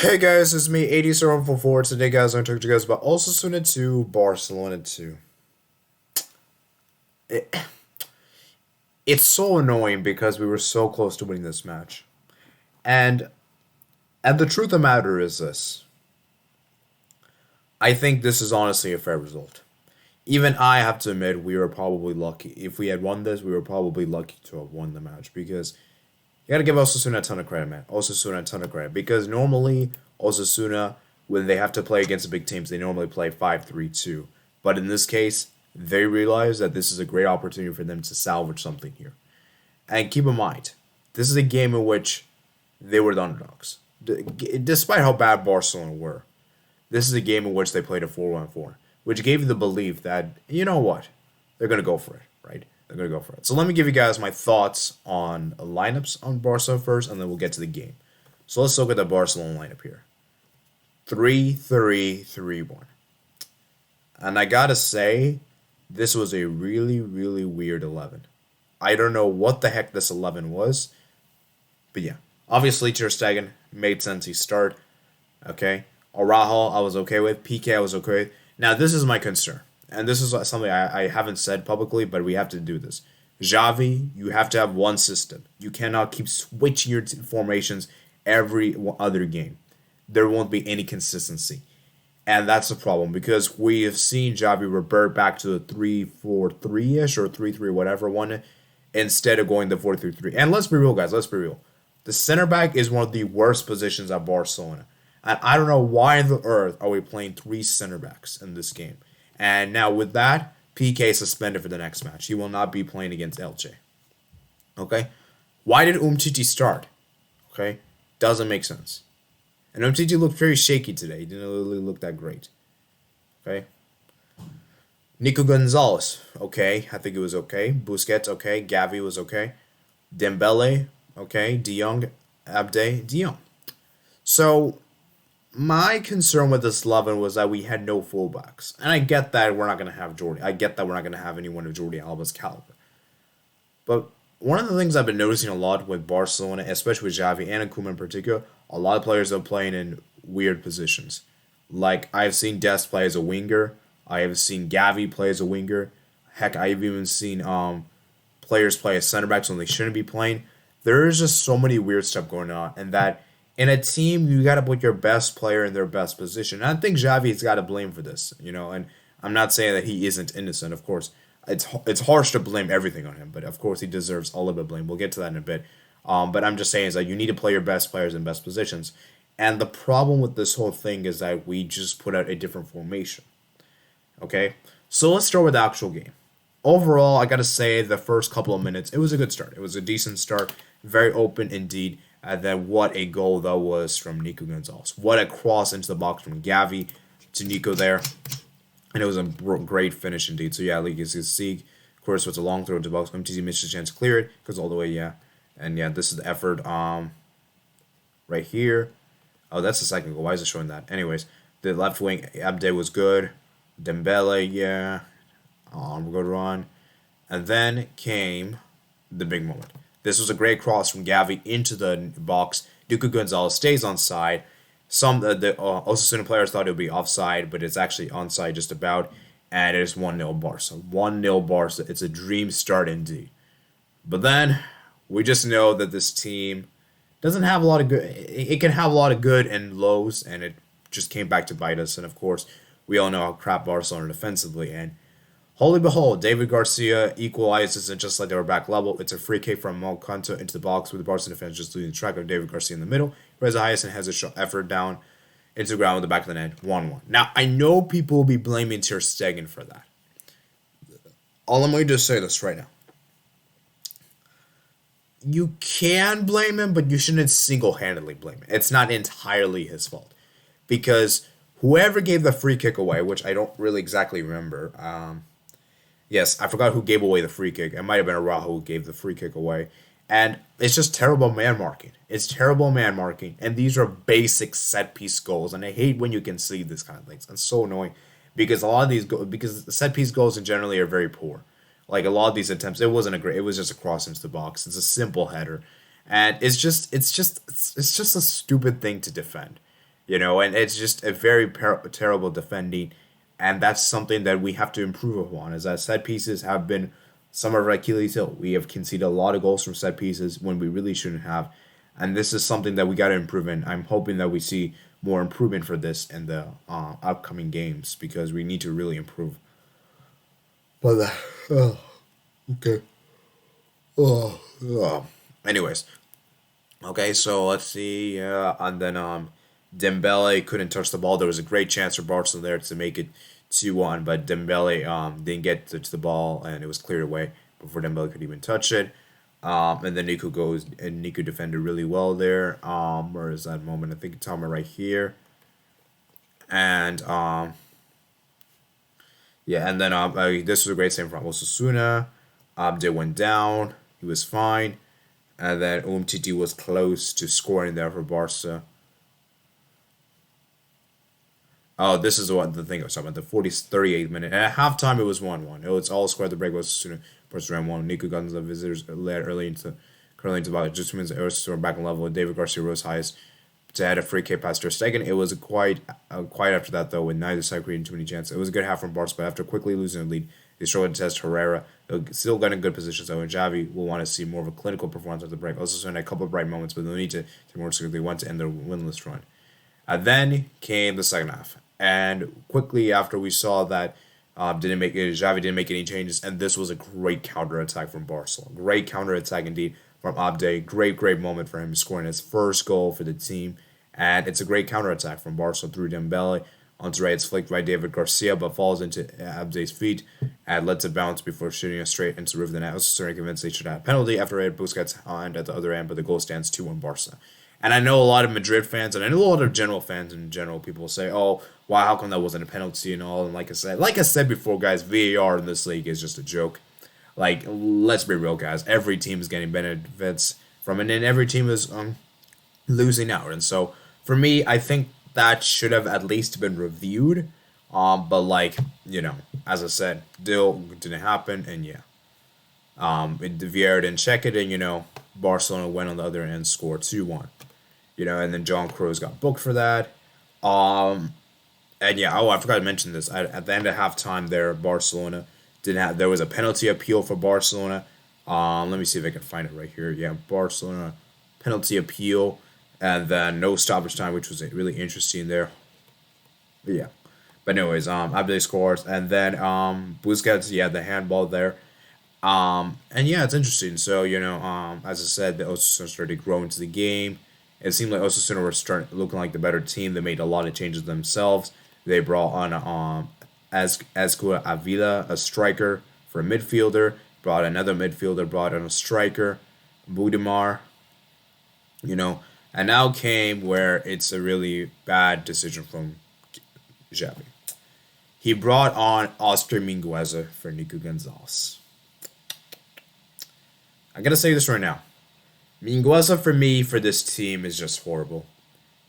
Hey guys, it's me, 807444. Today, guys, I'm going to talk to you guys about Osasuna 2, Barcelona 2. It, it's so annoying because we were so close to winning this match. And and the truth of the matter is this. I think this is honestly a fair result. Even I have to admit we were probably lucky. If we had won this, we were probably lucky to have won the match because you gotta give Osasuna a ton of credit, man. Osasuna a ton of credit. Because normally Osasuna, when they have to play against the big teams, they normally play 5-3-2. But in this case, they realize that this is a great opportunity for them to salvage something here. And keep in mind, this is a game in which they were the underdogs. Despite how bad Barcelona were, this is a game in which they played a 4-1-4, which gave you the belief that, you know what, they're going to go for it, right? They're going to go for it. So let me give you guys my thoughts on lineups on Barcelona first, and then we'll get to the game. So let's look at the Barcelona lineup here. 3-3-3-1. And I gotta say, this was a really, really weird 11. I don't know what the heck this 11 was, but yeah. Obviously, Ter Stegen made sense. He start. Okay. Araujo, I was okay with. PK, I was okay with. Now, this is my concern. And this is something I haven't said publicly, but we have to do this. Xavi, you have to have one system. You cannot keep switching your formations every other game. There won't be any consistency. And that's the problem because we have seen Xavi revert back to the 3-4-3 ish or 3-3 whatever one instead of going the 4-3-3. And let's be real, guys. Let's be real. The center back is one of the worst positions at Barcelona. And I don't know why on the earth are we playing three center backs in this game. And now with that, PK is suspended for the next match. He will not be playing against Elche. Okay? Why did Umtiti start? Okay? Doesn't make sense. And Umtiti looked very shaky today. He didn't really look that great. Okay? Nico Gonzalez, okay. I think it was okay. Busquets, okay. Gavi was okay. Dembele, okay. De Jong, ABDE, De Jong. So, my concern with this 11 was that we had no fullbacks. And I get that we're not going to have Jordi. I get that we're not going to have anyone of Jordi Alba's caliber. But one of the things I've been noticing a lot with Barcelona, especially with Xavi and Koeman in particular, a lot of players are playing in weird positions. Like, I've seen Dest play as a winger. I have seen Gavi play as a winger. Heck, I've even seen players play as center backs when they shouldn't be playing. There is just so many weird stuff going on, and that in a team you got to put your best player in their best position. And I think Xavi's got to blame for this, And I'm not saying that he isn't innocent, of course. It's harsh to blame everything on him, but of course he deserves a little bit of blame. We'll get to that in a bit. But I'm just saying is that you need to play your best players in best positions. And the problem with this whole thing is that we just put out a different formation. Okay? So let's start with the actual game. Overall, I gotta say the first couple of minutes, it was a good start. It was a decent start. Very open indeed. And then what a goal that was from Nico Gonzalez. What a cross into the box from Gavi to Nico there. And it was a great finish indeed. So yeah, like you see, of course, it's a long throw to box. MTZ missed a chance to clear it. Goes all the way, yeah. And yeah, this is the effort right here. Oh, that's the second goal. Why is it showing that? Anyways, the left wing, ABDE was good. Dembele, yeah. Good run. And then came the big moment. This was a great cross from Gavi into the box. Nico Gonzalez stays on side. Some the Osasuna players thought it would be offside, but it's actually onside just about. And it is 1-0 Barca. 1-0 Barca. It's a dream start indeed. But then, we just know that this team doesn't have a lot of good. It can have a lot of good and lows, and it just came back to bite us. And of course, we all know how crap Barcelona are defensively. And holy behold, David Garcia equalizes, and just like they were back level, it's a free kick from Malconto into the box with the Barcelona defense just losing track of David Garcia in the middle. Reza Hayes has a shot effort down into the ground with the back of the net, 1-1. Now, I know people will be blaming Ter Stegen for that. All I'm going to say this right now. You can blame him, but you shouldn't single-handedly blame him. It's not entirely his fault. Because whoever gave the free kick away, which I don't really exactly remember, yes, I forgot who gave away the free kick. It might have been Araujo who gave the free kick away. And it's just terrible man marking. It's terrible man marking. And these are basic set piece goals. And I hate when you can see this kind of things. It's so annoying. Because a lot of these because set piece goals in generally are very poor. Like a lot of these attempts, it was just a cross into the box. It's a simple header. And it's just a stupid thing to defend. And it's just a very terrible defending, and that's something that we have to improve upon. As I set pieces have been some of our Achilles' heel. We have conceded a lot of goals from set pieces when we really shouldn't have, and this is something that we got to improve in. I'm hoping that we see more improvement for this in the upcoming games because we need to really improve. But okay. Anyways, okay, so let's see. And then Dembele couldn't touch the ball. There was a great chance for Barcelona there to make it 2-1, but Dembele didn't get to the ball and it was cleared away before Dembele could even touch it. And then Nico goes and Nico defended really well there. Where is that moment? I think it's on right here. And yeah, and then this was a great save from Osasuna. They went down. He was fine. And then Umtiti was close to scoring there for Barca. Oh, this is what the thing I was talking about. The 38th minute. And at halftime, it was 1-1. It was all scored. The break was Osasuna. Barca ran 1. Nico got into the visitors led currently into about just minutes. Osasuna back on level. David Garcia rose highest to add a free kick past Ter Stegen. It was quiet after that, though, with neither side creating too many chances. It was a good half from Barca, but after quickly losing the lead, they struggled to test Herrera. They'll still got in good positions, though, and Xavi will want to see more of a clinical performance at the break. Also, had a couple of bright moments, but they'll need to more so they want to end their winless run. And then came the second half. And quickly after we saw that Xavi didn't make any changes, and this was a great counter-attack from Barcelona. Great counter-attack indeed from ABDE. Great moment for him scoring his first goal for the team. And it's a great counterattack from Barcelona through Dembele. Onto right, it's flicked by David Garcia, but falls into ABDE's feet and lets it bounce before shooting it straight into the roof of the net. I was certainly convinced they should have a penalty after it had Busquets' hand at the other end, but the goal stands 2-1 Barca. And I know a lot of Madrid fans, and I know a lot of general fans in general, people say, oh, wow, how come that wasn't a penalty and all? And like I said before, guys, VAR in this league is just a joke. Like, let's be real, guys. Every team is getting benefits from it, and every team is losing out. And so, for me, I think that should have at least been reviewed. But as I said, still didn't happen, and yeah. Vieira didn't check it, and Barcelona went on the other end, scored 2-1. And then John Kroos got booked for that. And yeah, I forgot to mention this. At the end of halftime there, Barcelona there was a penalty appeal for Barcelona. Let me see if I can find it right here. Yeah, Barcelona penalty appeal. And then no stoppage time, which was really interesting there. But yeah. But anyways, ABDE scores. And then Busquets, yeah, the handball there. And yeah, it's interesting. So, as I said, the Osasuna started to grow into the game. It seemed like Osasuna were looking like the better team. They made a lot of changes themselves. They brought on Azcue Avila, a striker, for a midfielder. Brought another midfielder, brought on a striker, Budimar. And now came where it's a really bad decision from Xavi. He brought on Oscar Mingueza for Nico Gonzalez. I gotta say this right now. Mingueza for me, for this team, is just horrible.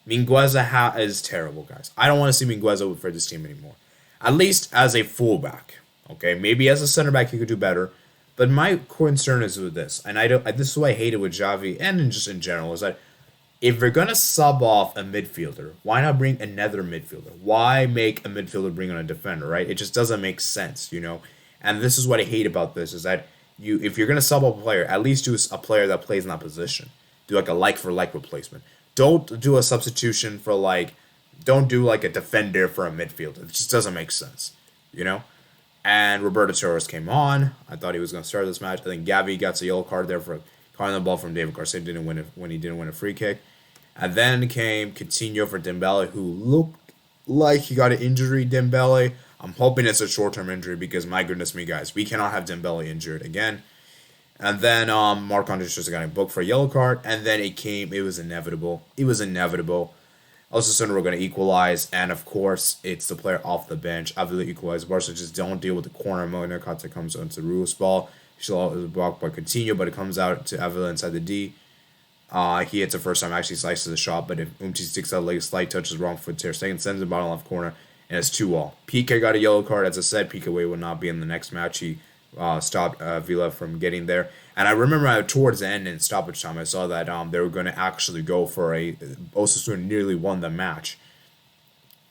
Mingueza is terrible, guys. I don't want to see Mingueza for this team anymore. At least as a fullback. Okay, maybe as a center back he could do better. But my concern is with this, and this is what I hated with Xavi and just in general, is that if we're gonna sub off a midfielder, why not bring another midfielder? Why make a midfielder bring on a defender, right? It just doesn't make sense, And this is what I hate about this, is that if you're gonna sub off a player, at least do a player that plays in that position. Do like a like-for-like replacement. Don't do a substitution for don't do a defender for a midfielder. It just doesn't make sense, And Roberto Torres came on. I thought he was gonna start this match. I think Xavi got a yellow card there for calling the ball from David Garcia. Didn't win it when he didn't win a free kick. And then came Coutinho for Dembele, who looked like he got an injury, Dembele. I'm hoping it's a short-term injury because, my goodness me, guys, we cannot have Dembele injured again. And then Marc-André just got booked for a yellow card. And then it was inevitable. Osasuna were going to equalize. And, of course, it's the player off the bench. Avila equalized. Barca just don't deal with the corner. Monacata comes onto Ruiz ball. She's blocked by Coutinho, but it comes out to Avila inside the D. He hits the first time, actually slices the shot, but if Umtiti sticks out a slight touches wrong foot, Ter Stegen sends it bottom left corner, and it's 2-2. Piqué got a yellow card. As I said, Piqué will not be in the next match. He stopped Villa from getting there. And I remember towards the end in stoppage time, I saw that they were going to actually go for Osasuna nearly won the match.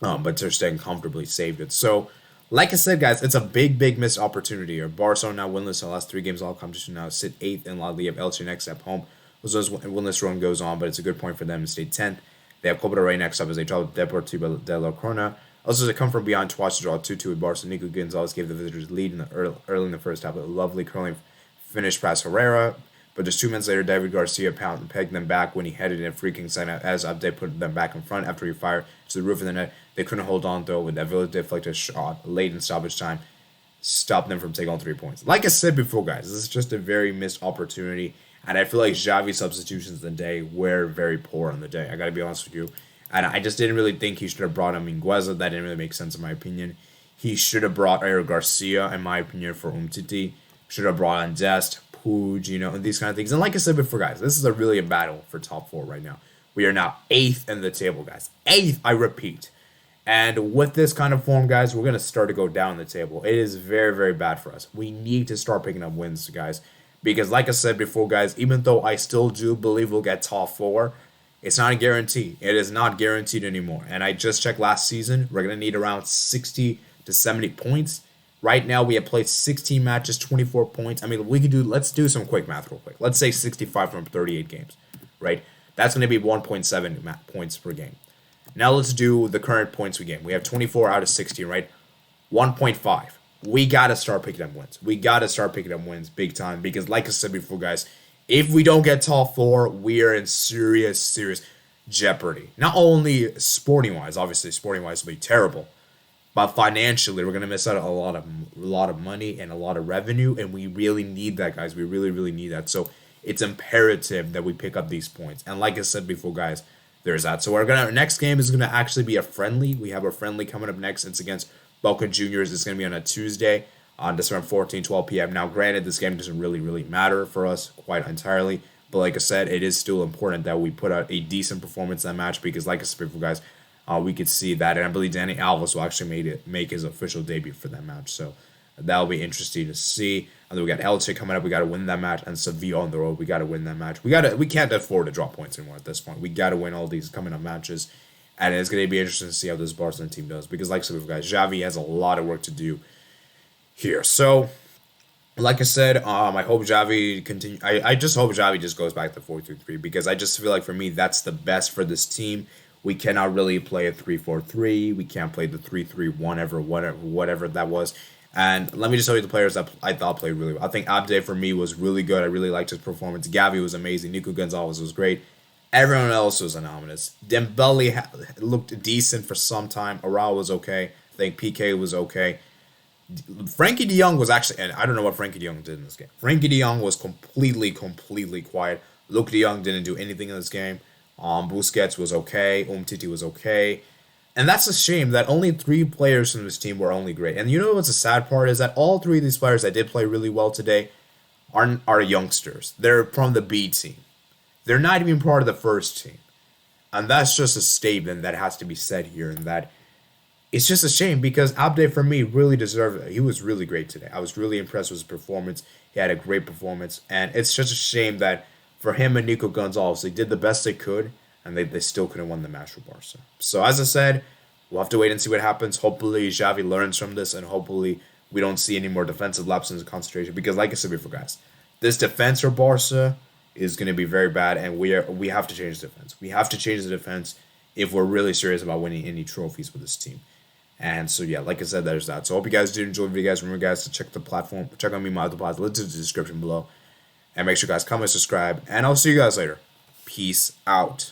but Ter Stegen comfortably saved it. So, like I said, guys, it's a big missed opportunity here. Barcelona now winless in the last 3 games of all competition, now sit 8th in La Liga. Elche next at home. Osasun's winless run goes on, but it's a good point for them to stay 10th. They have Copa del Rey next up as they travel to Deportivo de la Corona. Also, they come from behind twice to draw 2-2 with Barcelona. Nico Gonzalez gave the visitors lead in the early in the first half with a lovely curling finish past Herrera. But just 2 minutes later, David Garcia pegged them back when he headed in a free kick sign as ABDE put them back in front after he fired to the roof of the net. They couldn't hold on, though, with that Villa deflected shot late in stoppage time. Stopped them from taking all 3 points. Like I said before, guys, this is just a very missed opportunity. And I feel like Xavi's substitutions the day were very poor on the day. I got to be honest with you. And I just didn't really think he should have brought Mingueza. That didn't really make sense in my opinion. He should have brought Eric Garcia, in my opinion, for Umtiti. Should have brought on Dest, Puig, and these kind of things. And like I said before, guys, this is really a battle for top 4 right now. We are now 8th in the table, guys. 8th, I repeat. And with this kind of form, guys, we're going to start to go down the table. It is very bad for us. We need to start picking up wins, guys. Because like I said before, guys, even though I still do believe we'll get top 4, it's not a guarantee. It is not guaranteed anymore. And I just checked last season. We're going to need around 60 to 70 points. Right now, we have played 16 matches, 24 points. I mean, let's do some quick math real quick. Let's say 65 from 38 games, right? That's going to be 1.7 points per game. Now let's do the current points we gain. We have 24 out of 16, right? 1.5. We got to start picking up wins. We got to start picking up wins big time because like I said before, guys, if we don't get top 4, we are in serious jeopardy. Not only sporting-wise, obviously sporting-wise will be terrible, but financially we're going to miss out on a lot of money and a lot of revenue, and we really need that, guys. We really need that. So it's imperative that we pick up these points. And like I said before, guys, there's that. So our next game is going to actually be a friendly. We have a friendly coming up next. It's against Boca Juniors. It's going to be on a Tuesday on December 14, 12 p.m. Now, granted, this game doesn't really matter for us quite entirely. But like I said, it is still important that we put out a decent performance in that match because like I said before, guys, we could see that. And I believe Dani Alves will actually make his official debut for that match. So that'll be interesting to see. And then we got Elche coming up. We got to win that match. And Sevilla on the road. We got to win that match. We can't afford to drop points anymore at this point. We got to win all these coming up matches. And it's going to be interesting to see how this Barcelona team does. Because like I said, guys, Xavi has a lot of work to do here. So, like I said, I hope Xavi continue. I just hope Xavi just goes back to 4-2-3 because I just feel like for me that's the best for this team. We cannot really play a 3-4-3. We can't play the 3-3-1 whatever that was. And let me just tell you the players that I thought played really well. I think ABDE for me was really good. I really liked his performance. Xavi was amazing. Nico Gonzalez was great. Everyone else was anomalous. Dembele looked decent for some time. Arau was okay. I think PK was okay. Frankie de Jong was actually, and I don't know what Frankie de Jong did in this game. Frankie de Jong was completely quiet. Luke de Jong didn't do anything in this game. Busquets was okay. Umtiti was okay. And that's a shame that only 3 players from this team were only great. And you know what's the sad part is that all 3 of these players that did play really well today are youngsters. They're from the B team. They're not even part of the first team. And that's just a statement that has to be said here. And that it's just a shame because ABDE for me really deserved it. He was really great today. I was really impressed with his performance. He had a great performance. And it's just a shame that for him and Nico Gonzalez, they did the best they could. And they still couldn't win the match for Barca. So as I said, we'll have to wait and see what happens. Hopefully Xavi learns from this. And hopefully we don't see any more defensive lapses in concentration. Because like I said before, guys, this defense for Barca is going to be very bad, and we have to change the defense. We have to change the defense if we're really serious about winning any trophies with this team. And so, yeah, like I said, there's that. So I hope you guys did enjoy the video, guys. Remember, guys, to check the platform, check on me, my other pods, link to the description below. And make sure you guys comment, subscribe, and I'll see you guys later. Peace out.